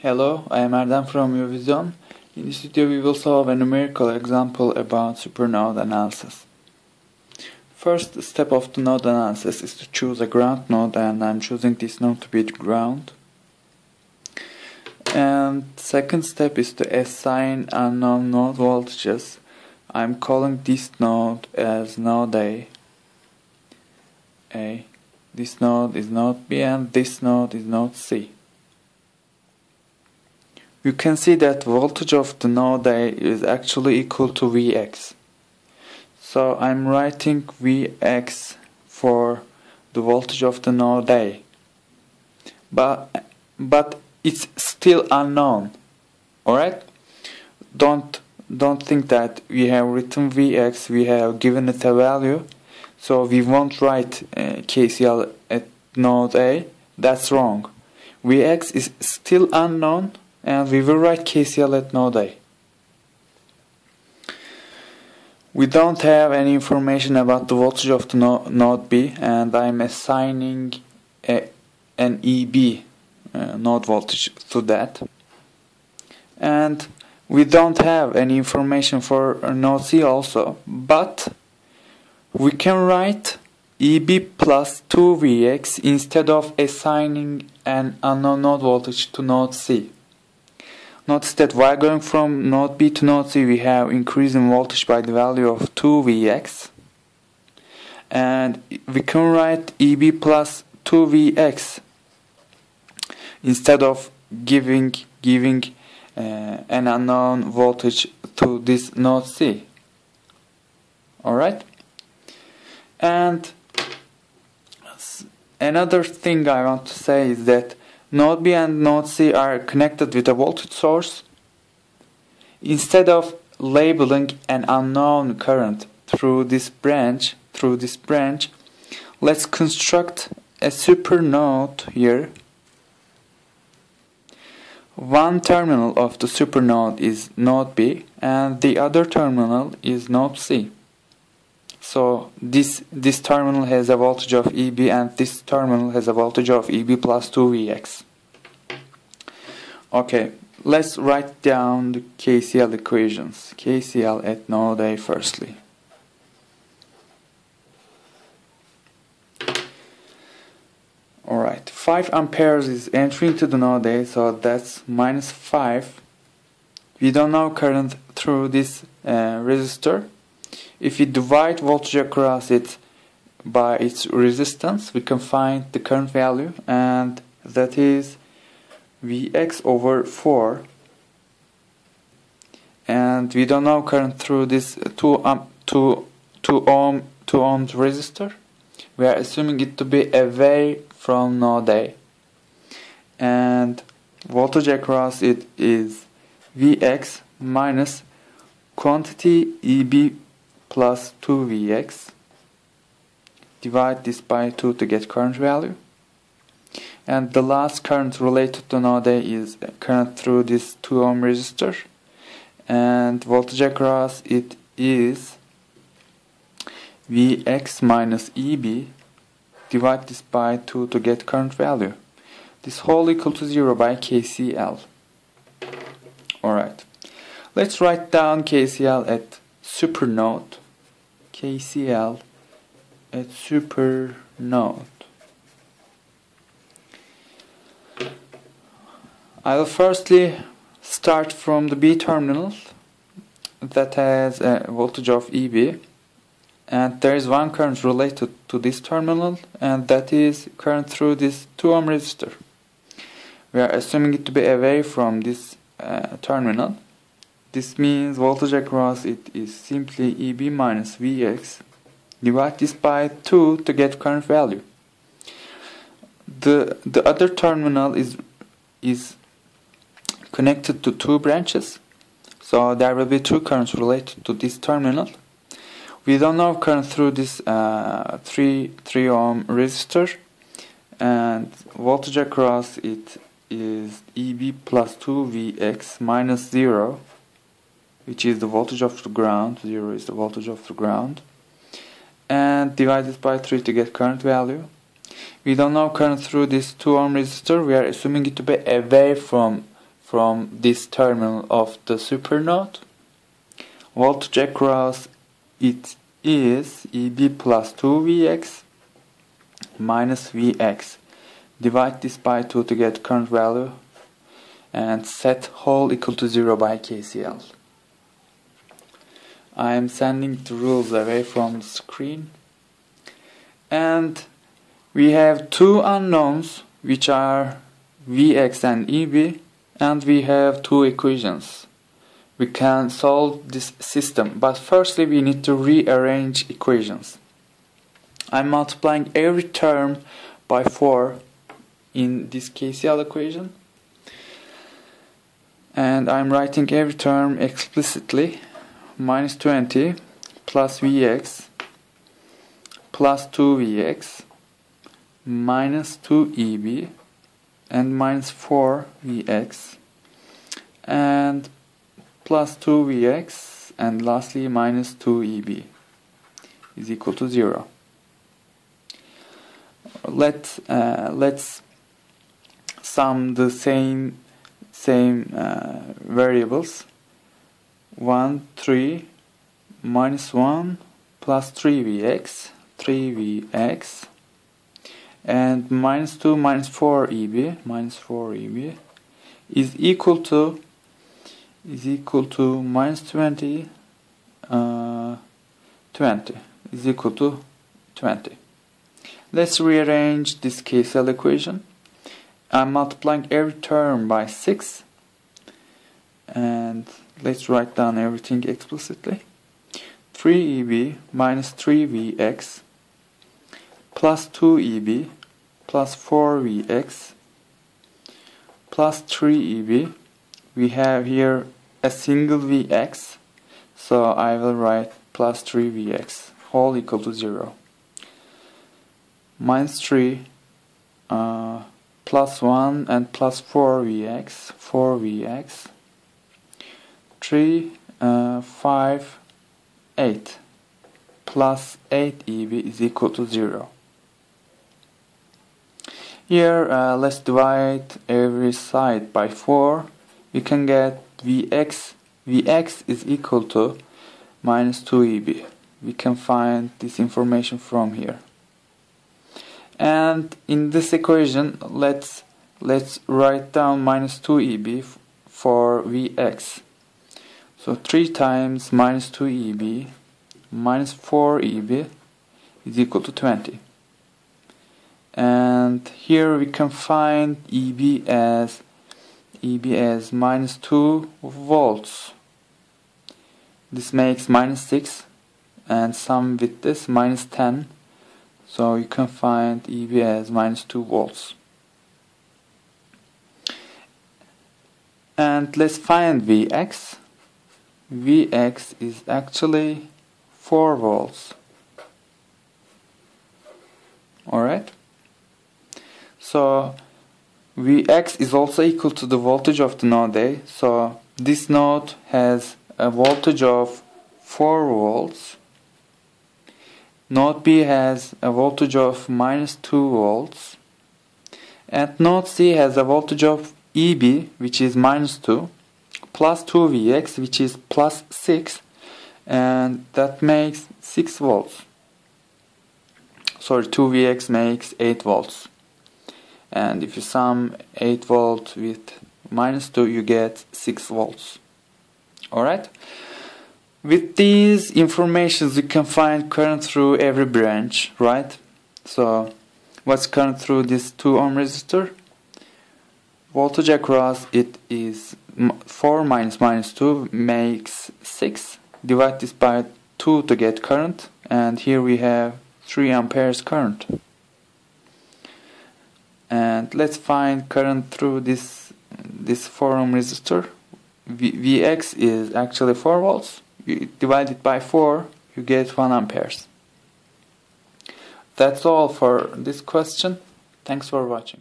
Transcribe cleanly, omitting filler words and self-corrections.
Hello, I am Erdem from Eurovision. In this video we will solve a numerical example about supernode analysis. First step of the node analysis is to choose a ground node, and I'm choosing this node to be the ground. And second step is to assign unknown node voltages. I'm calling this node as node A. This node is node B and this node is node C. You can see that voltage of the node A is actually equal to Vx. So I'm writing Vx for the voltage of the node A. But it's still unknown. Alright? Don't think that we have written Vx, we have given it a value, so we won't write KCL at node A. That's wrong. Vx is still unknown, and we will write KCL at node A. We don't have any information about the voltage of the node B, and I'm assigning an EB node voltage to that. And we don't have any information for node C also, but we can write EB plus 2Vx instead of assigning an unknown node voltage to node C. Notice that while going from node B to node C, we have increase in voltage by the value of 2Vx. And we can write EB plus 2Vx instead of giving an unknown voltage to this node C. Alright? And another thing I want to say is that node B and node C are connected with a voltage source. Instead of labeling an unknown current through this branch, let's construct a supernode here. One terminal of the supernode is node B and the other terminal is node C. So this terminal has a voltage of EB and this terminal has a voltage of EB plus 2Vx. Okay, let's write down the KCL equations. KCL at node A firstly. Alright, 5 amperes is entering to the node A, so that's minus 5. We don't know current through this resistor. If we divide voltage across it by its resistance, we can find the current value, and that is Vx over 4. And we don't know current through this 2 ohm resistor. We are assuming it to be away from node A. And voltage across it is Vx minus quantity EB plus 2Vx. Divide this by 2 to get current value. And the last current related to node A is current through this 2 ohm resistor. And voltage across it is Vx minus EB. Divide this by 2 to get current value. This whole equal to 0 by KCL. Alright. Let's write down KCL at supernode. KCL at supernode. I will firstly start from the B terminal that has a voltage of EB, and there is one current related to this terminal, and that is current through this 2 ohm resistor. We are assuming it to be away from this terminal. This means voltage across it is simply EB minus Vx. Divide this by 2 to get current value. The other terminal is connected to 2 branches, so there will be 2 currents related to this terminal. We don't know current through this 3 ohm resistor, and voltage across it is EB plus 2Vx minus 0, which is the voltage of the ground. 0 is the voltage of the ground. And divide this by 3 to get current value. We don't know current through this 2 ohm resistor. We are assuming it to be away from from this terminal of the Supernode. Voltage across it is EB plus 2Vx minus Vx. Divide this by 2 to get current value and set whole equal to 0 by KCL. I am sending the rules away from the screen, and we have two unknowns which are Vx and EB, and we have two equations. We can solve this system, but firstly we need to rearrange equations. I'm multiplying every term by 4 in this KCL equation, and I'm writing every term explicitly. Minus 20 plus Vx plus 2Vx minus 2EB and minus 4Vx and plus 2Vx and lastly minus 2EB is equal to 0. Let's sum the same variables. 1, 3 minus 1 plus 3Vx and minus 2 minus 4EB is equal to minus 20 is equal to 20. Let's rearrange this KCL equation. I'm multiplying every term by 6, and let's write down everything explicitly. 3EB minus 3Vx plus 2EB plus 4Vx plus 3EB. We have here a single Vx, so I will write plus 3Vx whole equal to 0. Minus 3 plus 1 and plus 4Vx 3, 5, 8 plus 8EB is equal to 0. Here let's divide every side by 4. We can get Vx is equal to minus 2EB. We can find this information from here. And in this equation let's write down minus 2EB for Vx. So 3 times minus 2EB minus 4EB is equal to 20. And here we can find EB as minus 2 volts. This makes minus 6, and sum with this minus 10. So you can find EB as minus 2 volts. And let's find Vx. Vx is actually 4 volts. Alright? So Vx is also equal to the voltage of the node A. So this node has a voltage of 4 volts. Node B has a voltage of minus 2 volts. And node C has a voltage of EB, which is minus 2. Plus 2Vx, which is plus 6, and that makes 6 volts. Sorry, 2Vx makes 8 volts. And if you sum 8 volts with minus 2, you get 6 volts. Alright? With these informations, you can find current through every branch, right? So, what's current through this 2 ohm resistor? Voltage across it is 4 minus minus 2 makes 6. Divide this by 2 to get current, and here we have 3 amperes current. And let's find current through this 4 ohm resistor. Vx is actually 4 volts. You divide it by 4, you get 1 amperes. That's all for this question. Thanks for watching.